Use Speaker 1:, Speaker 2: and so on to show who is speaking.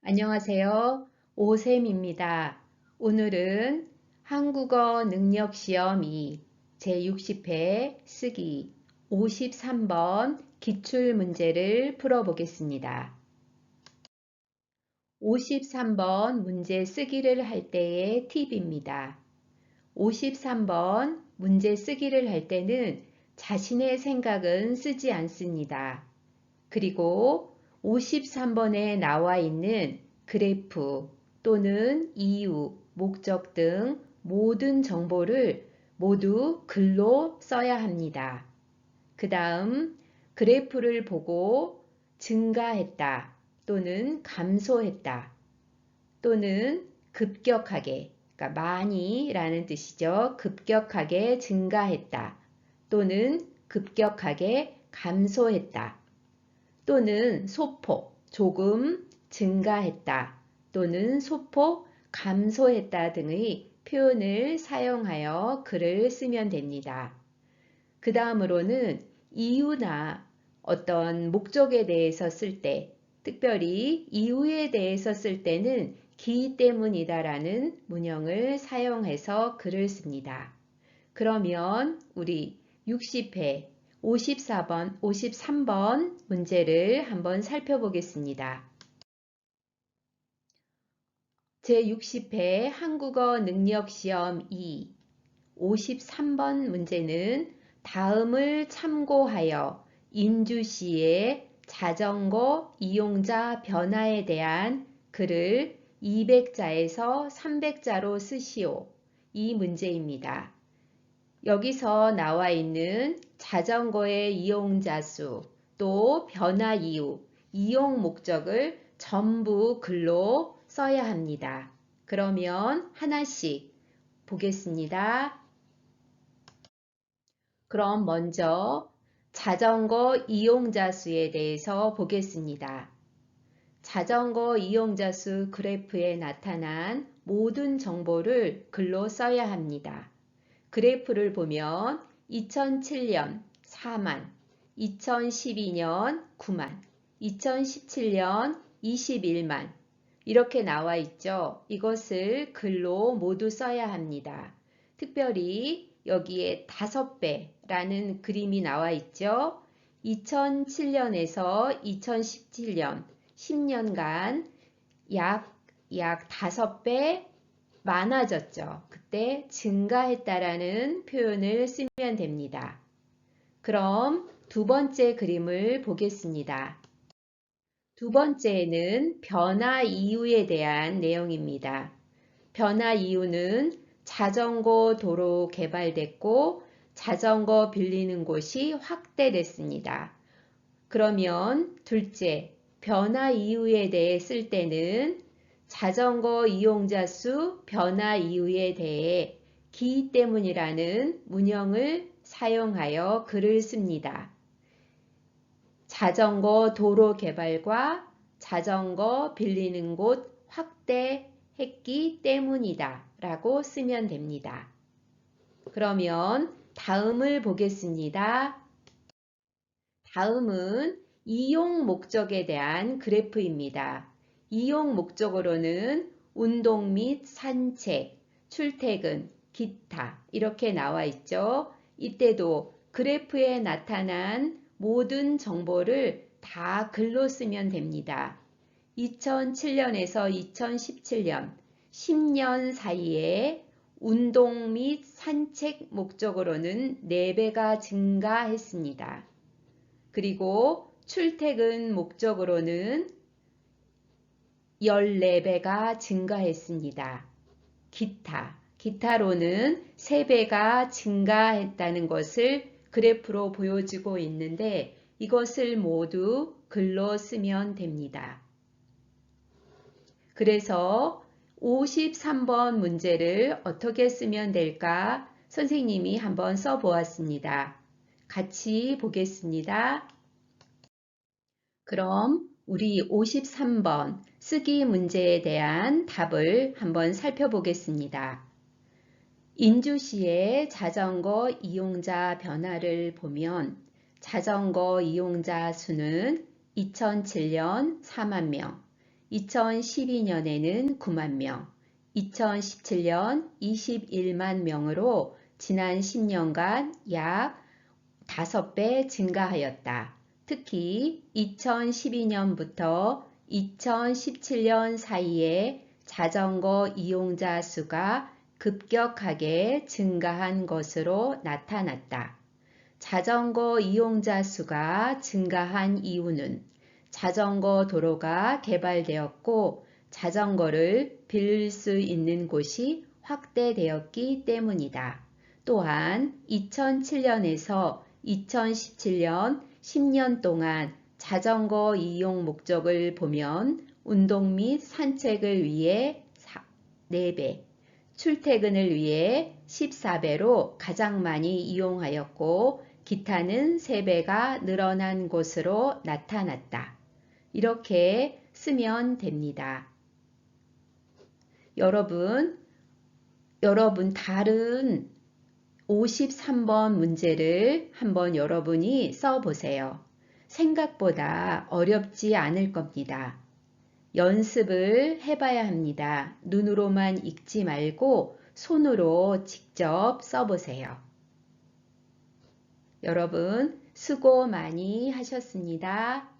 Speaker 1: 안녕하세요. 오쌤입니다. 오늘은 한국어 능력시험 2 제60회 쓰기 53번 기출문제를 풀어보겠습니다. 53번 문제 쓰기를 할 때의 팁입니다. 53번 문제 쓰기를 할 때는 자신의 생각은 쓰지 않습니다. 그리고 53번에 나와 있는 그래프 또는 이유, 목적 등 모든 정보를 모두 글로 써야 합니다. 그 다음 그래프를 보고 증가했다 또는 감소했다 또는 급격하게, 그러니까 많이 라는 뜻이죠. 급격하게 증가했다 또는 급격하게 감소했다. 또는 소폭, 조금 증가했다 또는 소폭 감소했다 등의 표현을 사용하여 글을 쓰면 됩니다. 그 다음으로는 이유나 어떤 목적에 대해서 쓸 때, 특별히 이유에 대해서 쓸 때는 기 때문이다라는 문형을 사용해서 글을 씁니다. 그러면 우리 60회 54번, 53번 문제를 한번 살펴보겠습니다. 제60회 한국어 능력시험 2 53번 문제는 다음을 참고하여 인주시의 자전거 이용자 변화에 대한 글을 200자에서 300자로 쓰시오. 이 문제입니다. 여기서 나와 있는 자전거의 이용자 수, 또 변화 이유, 이용 목적을 전부 글로 써야 합니다. 그러면 하나씩 보겠습니다. 그럼 먼저 자전거 이용자 수에 대해서 보겠습니다. 자전거 이용자 수 그래프에 나타난 모든 정보를 글로 써야 합니다. 그래프를 보면 2007년 4만, 2012년 9만, 2017년 21만 이렇게 나와 있죠. 이것을 글로 모두 써야 합니다. 특별히 여기에 5배라는 그림이 나와 있죠. 2007년에서 2017년 10년간 약 5배 많아졌죠. 그때 증가했다라는 표현을 쓰면 됩니다. 그럼 두 번째 그림을 보겠습니다. 두 번째는 변화 이유에 대한 내용입니다. 변화 이유는 자전거 도로 개발됐고 자전거 빌리는 곳이 확대됐습니다. 그러면 둘째, 변화 이유에 대해 쓸 때는 자전거 이용자 수 변화 이유에 대해 기 때문이라는 문형을 사용하여 글을 씁니다. 자전거 도로 개발과 자전거 빌리는 곳 확대했기 때문이다 라고 쓰면 됩니다. 그러면 다음을 보겠습니다. 다음은 이용 목적에 대한 그래프입니다. 이용 목적으로는 운동 및 산책, 출퇴근, 기타 이렇게 나와 있죠. 이때도 그래프에 나타난 모든 정보를 다 글로 쓰면 됩니다. 2007년에서 2017년 10년 사이에 운동 및 산책 목적으로는 4배가 증가했습니다. 그리고 출퇴근 목적으로는 14배가 증가했습니다. 기타로는 3배가 증가했다는 것을 그래프로 보여주고 있는데 이것을 모두 글로 쓰면 됩니다. 그래서 53번 문제를 어떻게 쓰면 될까 선생님이 한번 써보았습니다. 같이 보겠습니다. 그럼 우리 53번 쓰기 문제에 대한 답을 한번 살펴보겠습니다. 인주시의 자전거 이용자 변화를 보면 자전거 이용자 수는 2007년 4만 명, 2012년에는 9만 명, 2017년 21만 명으로 지난 10년간 약 5배 증가하였다. 특히 2012년부터 2017년 사이에 자전거 이용자 수가 급격하게 증가한 것으로 나타났다. 자전거 이용자 수가 증가한 이유는 자전거 도로가 개발되었고 자전거를 빌릴 수 있는 곳이 확대되었기 때문이다. 또한 2007년에서 2017년 10년 동안 자전거 이용 목적을 보면 운동 및 산책을 위해 4배, 출퇴근을 위해 14배로 가장 많이 이용하였고 기타는 3배가 늘어난 것으로 나타났다. 이렇게 쓰면 됩니다. 여러분 다른 53번 문제를 한번 여러분이 써보세요. 생각보다 어렵지 않을 겁니다. 연습을 해봐야 합니다. 눈으로만 읽지 말고 손으로 직접 써보세요. 여러분 수고 많이 하셨습니다.